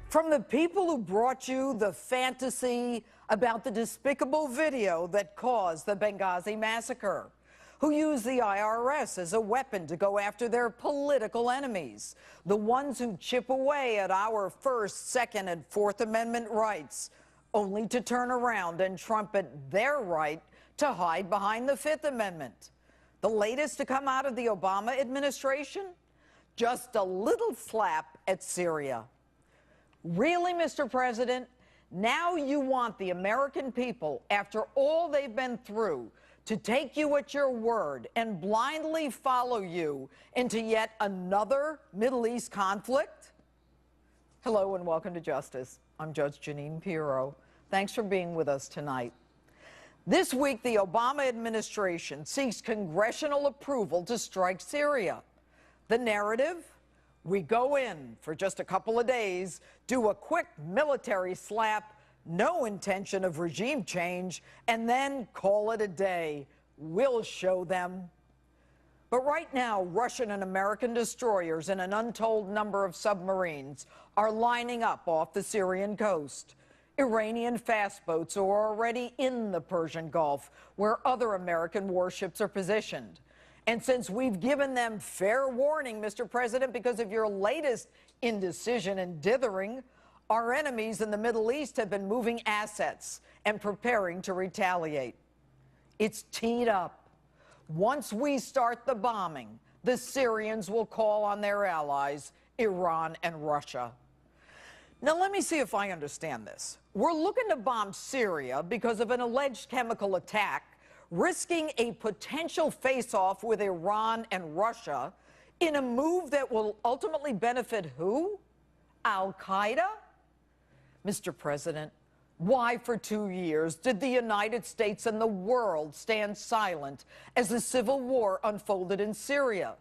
From the people who brought you the fantasy about the despicable video that caused the Benghazi massacre, who used the IRS as a weapon to go after their political enemies, the ones who chip away at our First, Second, and Fourth Amendment rights, only to turn around and trumpet their right to hide behind the Fifth Amendment. The latest to come out of the Obama administration? Just a little slap at Syria. Really, Mr. President? Now you want the American people, after all they've been through, to take you at your word and blindly follow you into yet another Middle East conflict? Hello and welcome to Justice. I'm Judge Jeanine Pirro. Thanks for being with us tonight. This week, the Obama administration seeks congressional approval to strike Syria. The narrative? We go in for just a couple of days, do a quick military slap, no intention of regime change, and then call it a day. We'll show them. But right now, Russian and American destroyers and an untold number of submarines are lining up off the Syrian coast. Iranian fast boats are already in the Persian Gulf, where other American warships are positioned. And since we've given them fair warning, Mr. President, because of your latest indecision and dithering, our enemies in the Middle East have been moving assets and preparing to retaliate. It's teed up. Once we start the bombing, the Syrians will call on their allies, Iran and Russia. Now, let me see if I understand this. We're looking to bomb Syria because of an alleged chemical attack, risking a potential face-off with Iran and Russia in a move that will ultimately benefit who? Al-Qaeda? Mr. President, why for 2 years did the United States and the world stand silent as the civil war unfolded in Syria?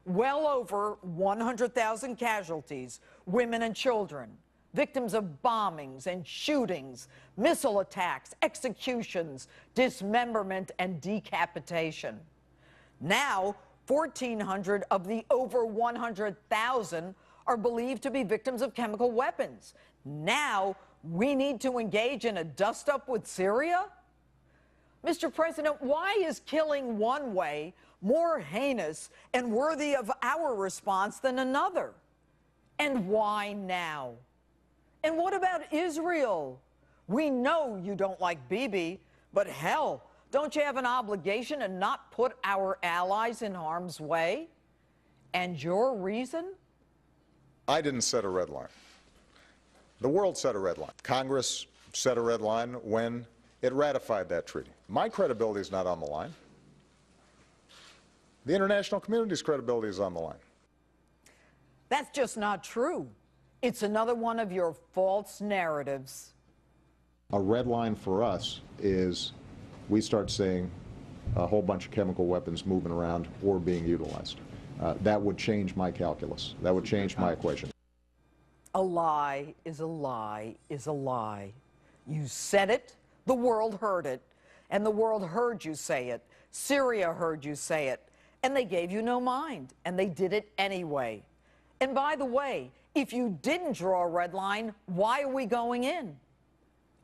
Well over 100,000 casualties, women and children, victims of bombings and shootings, missile attacks, executions, dismemberment, and decapitation. Now, 1,400 of the over 100,000 are believed to be victims of chemical weapons. Now, we need to engage in a dust-up with Syria? Mr. President, why is killing one way more heinous and worthy of our response than another? And why now? And what about Israel? We know you don't like Bibi, but hell, don't you have an obligation to not put our allies in harm's way? And your reason? I didn't set a red line. The world set a red line. Congress set a red line when it ratified that treaty. My credibility is not on the line. The international community's credibility is on the line. That's just not true. It's another one of your false narratives. A red line for us is we start seeing a whole bunch of chemical weapons moving around or being utilized. That would change my calculus. That would change my equation. A lie is a lie is a lie. You said it, the world heard it, and the world heard you say it. Syria heard you say it, and they gave you no mind, and they did it anyway. And by the way, if you didn't draw a red line, why are we going in?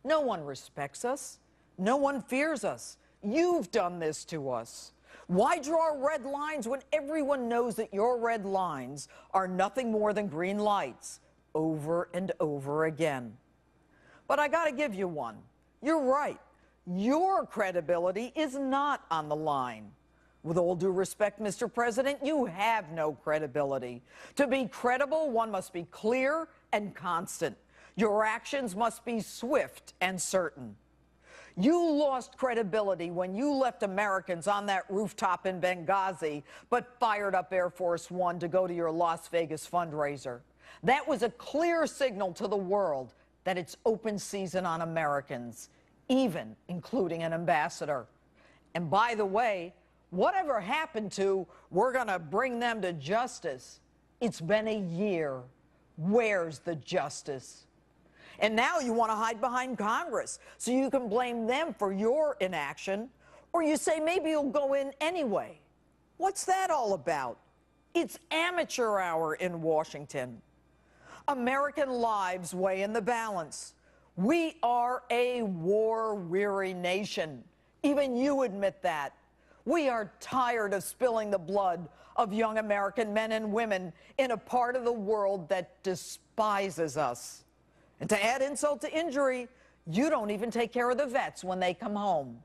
No one respects us. No one fears us. You've done this to us. Why draw red lines when everyone knows that your red lines are nothing more than green lights over and over again? But I got to give you one. You're right. Your credibility is not on the line. With all due respect, Mr. President, you have no credibility. To be credible, one must be clear and constant. Your actions must be swift and certain. You lost credibility when you left Americans on that rooftop in Benghazi, but fired up Air Force One to go to your Las Vegas fundraiser. That was a clear signal to the world that it's open season on Americans, even including an ambassador. And by the way, whatever happened to, we're going to bring them to justice? It's been a year. Where's the justice? And now you want to hide behind Congress so you can blame them for your inaction, or you say maybe you'll go in anyway. What's that all about? It's amateur hour in Washington. American lives weigh in the balance. We are a war-weary nation. Even you admit that. We are tired of spilling the blood of young American men and women in a part of the world that despises us. And to add insult to injury, you don't even take care of the vets when they come home.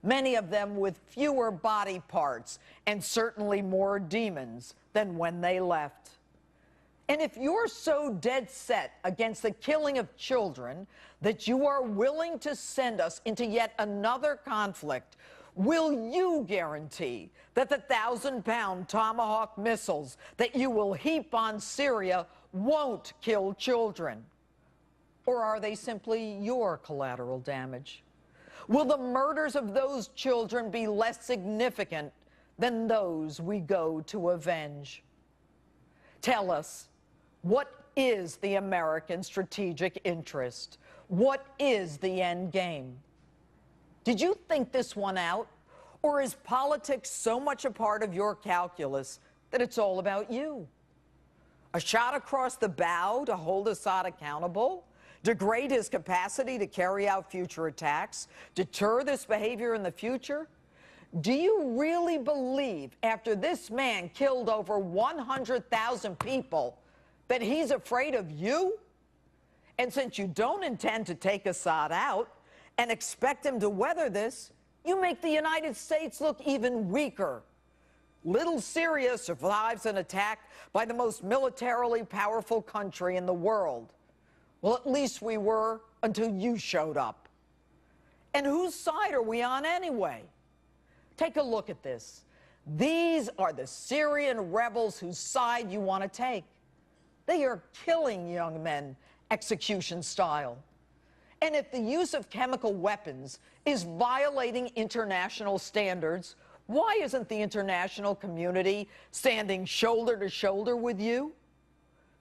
Many of them with fewer body parts and certainly more demons than when they left. And if you're so dead set against the killing of children that you are willing to send us into yet another conflict, will you guarantee that the 1,000-pound Tomahawk missiles that you will heap on Syria won't kill children? Or are they simply your collateral damage? Will the murders of those children be less significant than those we go to avenge? Tell us, what is the American strategic interest? What is the end game? Did you think this one out? Or is politics so much a part of your calculus that it's all about you? A shot across the bow to hold Assad accountable? Degrade his capacity to carry out future attacks? Deter this behavior in the future? Do you really believe, after this man killed over 100,000 people, that he's afraid of you? And since you don't intend to take Assad out and expect him to weather this, you make the United States look even weaker. Little Syria survives an attack by the most militarily powerful country in the world. Well, at least we were until you showed up. And whose side are we on anyway? Take a look at this. These are the Syrian rebels whose side you want to take. They are killing young men, execution style. And if the use of chemical weapons is violating international standards, why isn't the international community standing shoulder to shoulder with you?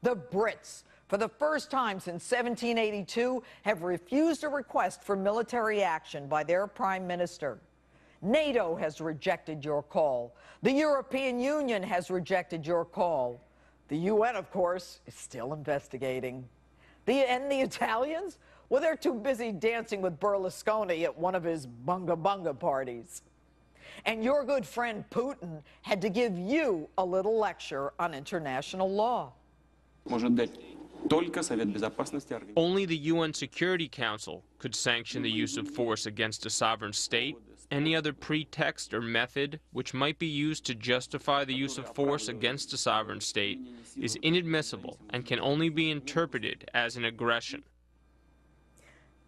The Brits, for the first time since 1782, have refused a request for military action by their prime minister. NATO has rejected your call. The European Union has rejected your call. The UN, of course, is still investigating. And the Italians? Well, they're too busy dancing with Berlusconi at one of his bunga-bunga parties. And your good friend Putin had to give you a little lecture on international law. Only the UN Security Council could sanction the use of force against a sovereign state. Any other pretext or method which might be used to justify the use of force against a sovereign state is inadmissible and can only be interpreted as an aggression.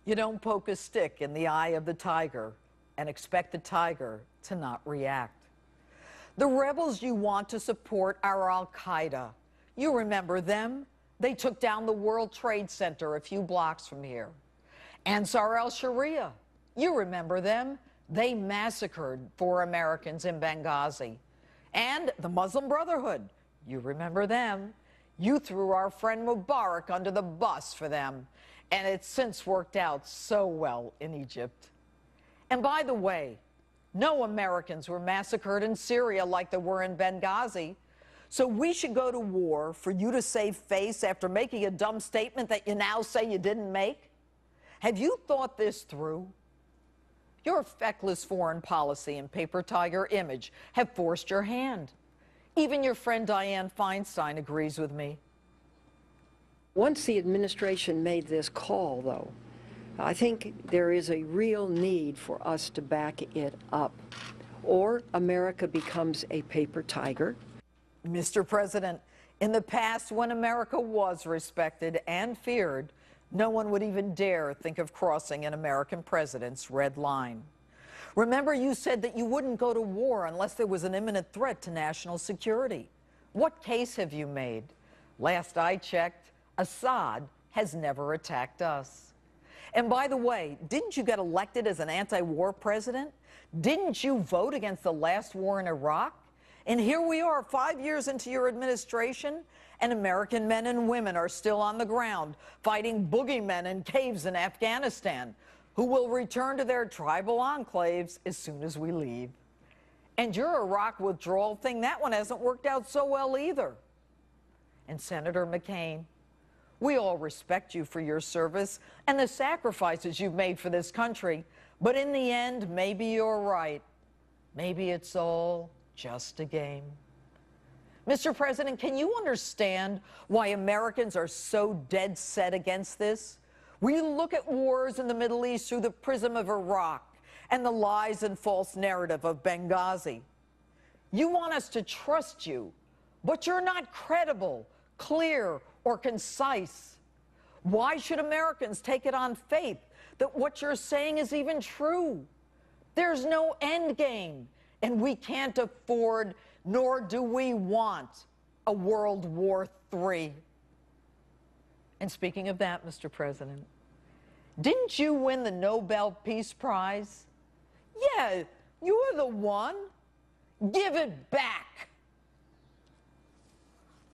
You don't poke a stick in the eye of the tiger and expect the tiger to not react. The rebels you want to support are Al-Qaeda. You remember them? They took down the World Trade Center a few blocks from here. Ansar al-Sharia. You remember them? They massacred 4 Americans in Benghazi. And the Muslim Brotherhood. You remember them? You threw our friend Mubarak under the bus for them. And it's since worked out so well in Egypt. And by the way, no Americans were massacred in Syria like they were in Benghazi. So we should go to war for you to save face after making a dumb statement that you now say you didn't make? Have you thought this through? Your feckless foreign policy and paper tiger image have forced your hand. Even your friend Dianne Feinstein agrees with me. Once the administration made this call, though, I think there is a real need for us to back it up, or America becomes a paper tiger. Mr. President, in the past, when America was respected and feared, no one would even dare think of crossing an American president's red line. Remember, you said that you wouldn't go to war unless there was an imminent threat to national security. What case have you made? Last I checked, Assad has never attacked us. And by the way, didn't you get elected as an anti-war president? Didn't you vote against the last war in Iraq? And here we are 5 years into your administration, and American men and women are still on the ground fighting boogeymen in caves in Afghanistan, who will return to their tribal enclaves as soon as we leave. And your Iraq withdrawal thing, that one hasn't worked out so well either. And Senator McCain, We all respect you for your service and the sacrifices you've made for this country. But in the end, maybe you're right. Maybe it's all just a game. Mr. President, can you understand why Americans are so dead set against this? We look at wars in the Middle East through the prism of Iraq and the lies and false narrative of Benghazi. You want us to trust you, but you're not credible, clear, or concise. Why should Americans take it on faith that what you're saying is even true? There's no end game, and we can't afford, nor do we want, a World War III. And speaking of that, Mr. President, didn't you win the Nobel Peace Prize? Yeah, you're the one. Give it back.